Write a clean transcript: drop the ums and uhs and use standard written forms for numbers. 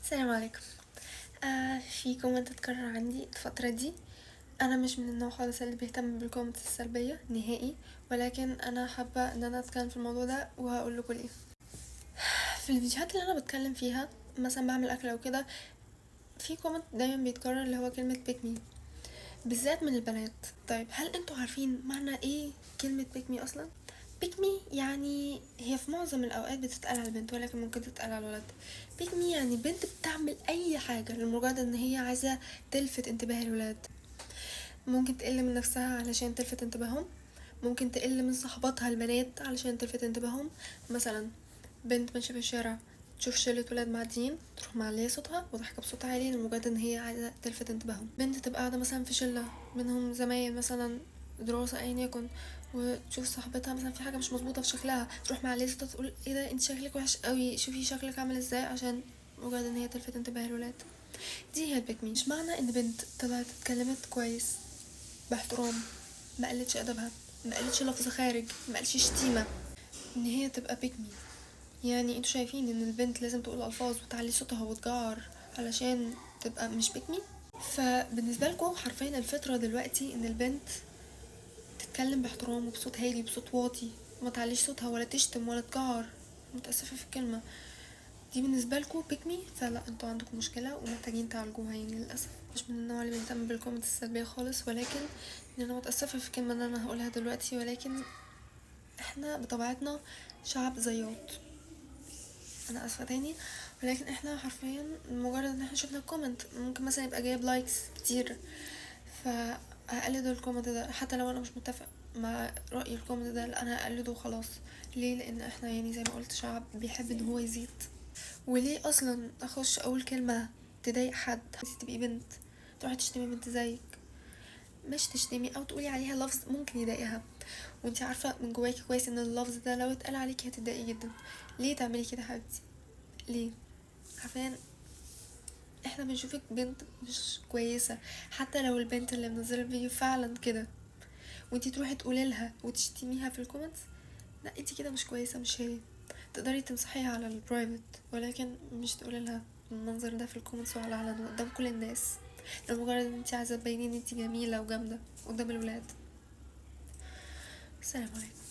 السلام عليكم. في كومنت اتكرر عندي الفترة دي. انا مش من النوع خالص اللي بيهتم بالكومنت السلبية نهائي، ولكن انا حابة ان انا اتكلم في الموضوع ده وهقول لكم ليه. في الفيديوهات اللي انا بتكلم فيها مثلا بعمل اكل او كده، في كومنت دايما بيتكرر اللي هو كلمة pick me، بالذات من البنات. طيب هل انتوا عارفين معنى ايه كلمة pick me اصلا؟ pick me يعني هي في معظم الاوقات بتتقال على البنت، ولكن ممكن تتقال على الولد. pick me يعني بنت بتعمل اي حاجة لمجرد ان هي عايزة تلفت انتباه الولاد. ممكن تقل من نفسها علشان تلفت انتباههم، ممكن تقل من صحباتها البنات علشان تلفت انتباههم. مثلا بنت ماشية في الشارع تشوف شلة ولاد معديين تروح معلية صوتها وضحكة بصوت عالي لمجرد ان هي عايزة تلفت انتباههم. بنت تبقى قاعدة مثلا في شلة منهم زمايل مثلا دراسة ايا يكن، وتشوف صاحبتها مثلا في حاجة مش مظبوطة في شكلها تروح معلية صوتها تقول ايه ده انت شكلك وحش قوي، شوفي شكلك عامل ازاي، عشان مجرد ان هي تلفت انتباه الولاد. دي هي البيك مي. مش معنى ان بنت طلعت اتكلمت كويس باحترام، ما قلتش ادبها، ما قلتش لفظ خارج، ما قلتش شتيمه، ان هي تبقى بيك مي. يعني انتوا شايفين ان البنت لازم تقول الفاظ وتعلي صوتها وتجعر علشان تبقى مش بيك مي؟ فبالنسبه لكم حرفيا الفطره دلوقتي ان البنت تتكلم باحترام وبصوت هادي وبصوت واطي، وما تعليش صوتها ولا تشتم ولا تجعر. متاسفه في الكلمه دي بالنسبه لكم بيك مي، فلا انتوا عندكم مشكله ومحتاجين تعالجوها يعني. للاسف مش من النوع اللي بيهتم بالكومنت السلبيه خالص، ولكن ان انا متاسفه في الكلمه اللي انا هقولها دلوقتي، ولكن احنا بطبيعتنا شعب زياط. انا اسفه تاني، ولكن احنا حرفيا مجرد ان احنا شفنا الكومنت ممكن مثلا يبقى جايب لايكس كتير، فهقلد الكومنت ده حتى لو انا مش متفق مع رأي الكومنت ده، لا انا هقلده وخلاص. ليه؟ لان احنا يعني زي ما قلت شعب بيحب ان هو يزيد. وليه اصلا اخش اقول كلمه تضايق حد؟ انتي تبقي بنت تروحي تشتمي بنت زيك، مش تشتمي او تقولي عليها لفظ ممكن يضايقها، وانتي عارفه من جواكي كويس ان اللفظ ده لو اتقال عليكي هتضايقي جدا. ليه تعملي كده حبيبتي؟ ليه؟ عارفين احنا بنشوفك بنت مش كويسه، حتى لو البنت اللي منزله الفيديو فعلا كده، وانتي تروحي تقولي لها وتشتميها في الكومنتس، لا انتي كده مش كويسه، مش هي. تقدري تمسحيها على البرايفت، ولكن مش تقولي لها المنظر ده في الكومنتس وعلى علن قدام كل الناس لمجرد ان انتي عايزه تبيني ان انتي جميله وجامده قدام الولاد. السلام عليكم.